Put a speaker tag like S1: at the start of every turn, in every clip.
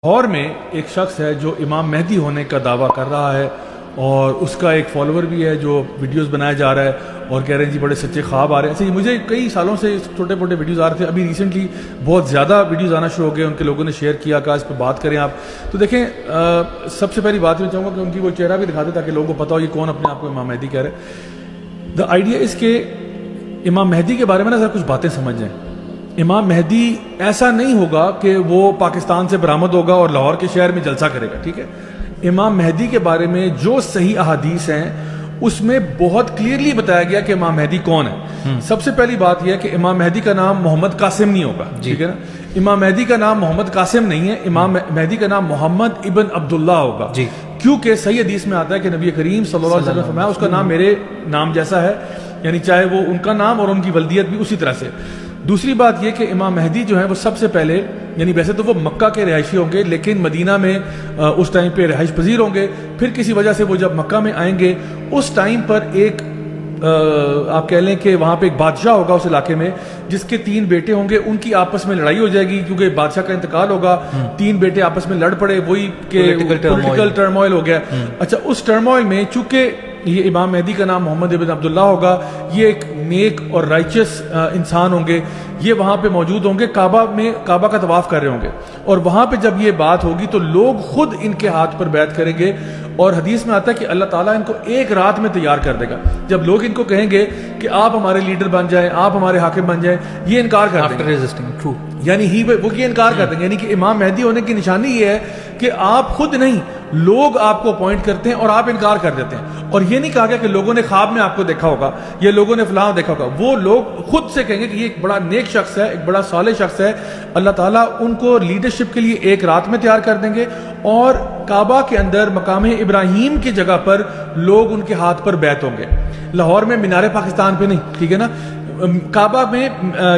S1: لاہور میں ایک شخص ہے جو امام مہدی ہونے کا دعویٰ کر رہا ہے اور اس کا ایک فالوور بھی ہے جو ویڈیوز بنایا جا رہا ہے اور کہہ رہے ہیں جی بڑے سچے خواب آ رہے ہیں. ایسے مجھے کئی سالوں سے چھوٹے موٹے ویڈیوز آ رہے تھے, ابھی ریسنٹلی بہت زیادہ ویڈیوز آنا شروع ہو گئے, ان کے لوگوں نے شیئر کیا, کہا اس پہ بات کریں آپ. تو دیکھیں سب سے پہلی بات میں چاہوں گا کہ ان کی وہ چہرہ بھی دکھا دیں تاکہ لوگوں کو پتہ ہو یہ کون اپنے آپ کو امام مہدی کہہ رہے ہیں. دا آئیڈیا اس کے امام مہدی کے بارے میں نا ذرا کچھ باتیں سمجھ جائیں. امام مہدی ایسا نہیں ہوگا کہ وہ پاکستان سے برآمد ہوگا اور لاہور کے شہر میں جلسہ کرے گا, ٹھیک ہے. امام مہدی کے بارے میں جو صحیح احادیث ہیں اس میں بہت کلیئرلی بتایا گیا کہ امام مہدی کون ہے. سب سے پہلی بات یہ ہے کہ امام مہدی کا نام محمد قاسم نہیں ہوگا, ٹھیک ہے نا. امام مہدی کا نام محمد قاسم نہیں ہے, امام مہدی کا نام محمد ابن عبداللہ ہوگا, کیونکہ صحیح حدیث میں آتا ہے کہ نبی کریم صلی اللہ علیہ وسلم نے فرمایا اس کا نام میرے نام جیسا ہے, یعنی چاہے وہ ان کا نام اور ان کی ولدیت بھی اسی طرح سے. دوسری بات یہ کہ امام مہدی جو ہیں وہ سب سے پہلے, یعنی ویسے تو وہ مکہ کے رہائشی ہوں گے لیکن مدینہ میں اس ٹائم پہ رہائش پذیر ہوں گے. پھر کسی وجہ سے وہ جب مکہ میں آئیں گے اس ٹائم پر ایک آپ کہہ لیں کہ وہاں پہ ایک بادشاہ ہوگا اس علاقے میں جس کے 3 بیٹے ہوں گے. ان کی آپس میں لڑائی ہو جائے گی کیونکہ بادشاہ کا انتقال ہوگا, 3 بیٹے آپس میں لڑ پڑے, وہی کہ پولیٹیکل ٹرموائل ہو گیا. اچھا, اس ٹرموائل میں چونکہ یہ امام مہدی کا نام محمد ابن عبداللہ ہوگا, یہ ایک نیک اور رائچس انسان ہوں گے, یہ وہاں پہ موجود ہوں گے, کعبہ کا طواف کر رہے ہوں گے, اور وہاں پہ جب یہ بات ہوگی تو لوگ خود ان کے ہاتھ پر بیعت کریں گے. اور حدیث میں آتا ہے کہ اللہ تعالیٰ ان کو ایک رات میں تیار کر دے گا. جب لوگ ان کو کہیں گے کہ آپ ہمارے لیڈر بن جائیں, آپ ہمارے حاکم بن جائیں, یہ انکار کر دیں گے. یعنی وہ یہ انکار کر دیں گے, یعنی کہ امام مہدی ہونے کی نشانی یہ ہے کہ آپ خود نہیں, لوگ آپ کو اپوائنٹ کرتے ہیں اور آپ انکار کر دیتے ہیں. اور یہ نہیں کہا گیا کہ لوگوں نے خواب میں آپ کو دیکھا ہوگا یا لوگوں نے فلاں دیکھا ہوگا, وہ لوگ خود سے کہیں گے کہ یہ ایک بڑا نیک شخص ہے, ایک بڑا صالح شخص ہے. اللہ تعالیٰ ان کو لیڈرشپ کے لیے ایک رات میں تیار کر دیں گے اور کعبہ کے اندر مقام ابراہیم کی جگہ پر لوگ ان کے ہاتھ پر بیعت ہوں گے. لاہور میں مینار پاکستان پہ نہیں, ٹھیک ہے نا, کعبہ میں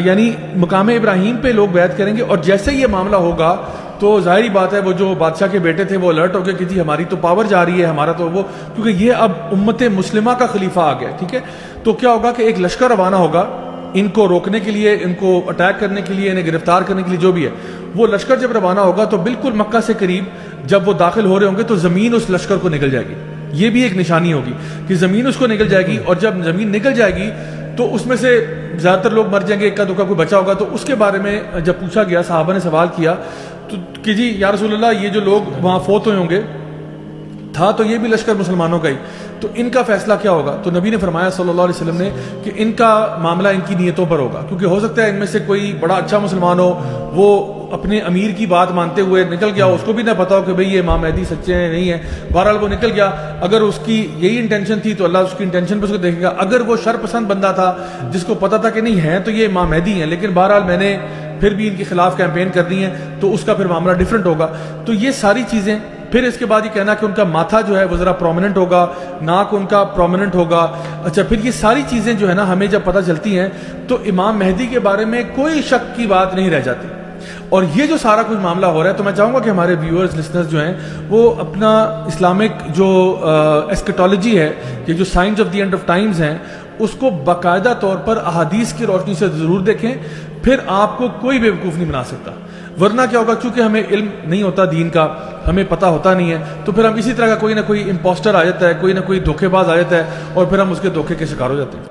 S1: یعنی مقام ابراہیم پہ لوگ بیعت کریں گے. اور جیسے یہ معاملہ ہوگا تو ظاہری بات ہے وہ جو بادشاہ کے بیٹے تھے وہ الرٹ ہو گئے کہ جی ہماری تو پاور جا رہی ہے, ہمارا تو وہ, کیونکہ یہ اب امت مسلمہ کا خلیفہ آ گیا, ٹھیک ہے. تو کیا ہوگا کہ ایک لشکر روانہ ہوگا ان کو روکنے کے لیے, ان کو اٹیک کرنے کے لیے, انہیں گرفتار کرنے کے لیے, جو بھی ہے. وہ لشکر جب روانہ ہوگا تو بالکل مکہ سے قریب جب وہ داخل ہو رہے ہوں گے تو زمین اس لشکر کو نگل جائے گی. یہ بھی ایک نشانی ہوگی کہ زمین اس کو نگل جائے گی, اور جب زمین نگل جائے گی تو اس میں سے زیادہ تر لوگ مر جائیں گے, اکا دکا کوئی بچا ہوگا. تو اس کے بارے میں جب پوچھا گیا, صحابہ نے سوال کیا تو کہ جی یا رسول اللہ, یہ جو لوگ وہاں فوت ہوئے ہوں گے, تھا تو یہ بھی لشکر مسلمانوں کا ہی, تو ان کا فیصلہ کیا ہوگا؟ تو نبی نے فرمایا صلی اللہ علیہ وسلم نے کہ ان کا معاملہ ان کی نیتوں پر ہوگا, کیونکہ ہو سکتا ہے ان میں سے کوئی بڑا اچھا مسلمان ہو, وہ اپنے امیر کی بات مانتے ہوئے نکل گیا, اس کو بھی نہ پتا ہو کہ بھئی یہ امام مہدی سچے ہیں نہیں ہیں, بہرحال وہ نکل گیا. اگر اس کی یہی انٹینشن تھی تو اللہ اس کی انٹینشن پہ اس کو دیکھے گا. اگر وہ شر پسند بندہ تھا جس کو پتا تھا کہ نہیں ہے تو یہ امام مہدی ہیں, لیکن بہرحال میں نے پھر بھی ان کے خلاف کیمپین کرنی ہے, تو اس کا پھر معاملہ ڈیفرنٹ ہوگا. تو یہ ساری چیزیں, پھر اس کے بعد یہ کہنا کہ ان کا ماتھا جو ہے وہ ذرا پرومیننٹ ہوگا, ناک ان کا پرومیننٹ ہوگا. اچھا, پھر یہ ساری چیزیں جو ہے نا ہمیں جب پتہ چلتی ہیں تو امام مہدی کے بارے میں کوئی شک کی بات نہیں رہ جاتی. اور یہ جو سارا کچھ معاملہ ہو رہا ہے, تو میں چاہوں گا کہ ہمارے ویورز, لسنرز جو ہیں وہ اپنا اسلامک جو ایسکیٹالوجی ہے, یہ جو science of the end of Times ہیں, اس کو باقاعدہ طور پر احادیث کی روشنی سے ضرور دیکھیں. پھر آپ کو کوئی بیوقوف نہیں بنا سکتا. ورنہ کیا ہوگا, چونکہ ہمیں علم نہیں ہوتا دین کا, ہمیں پتہ ہوتا نہیں ہے, تو پھر ہم اسی طرح کا کوئی نہ کوئی امپوسٹر آ جاتا ہے, کوئی نہ کوئی دھوکے باز آ جاتا ہے, اور پھر ہم اس کے دھوکے کے شکار ہو جاتے ہیں.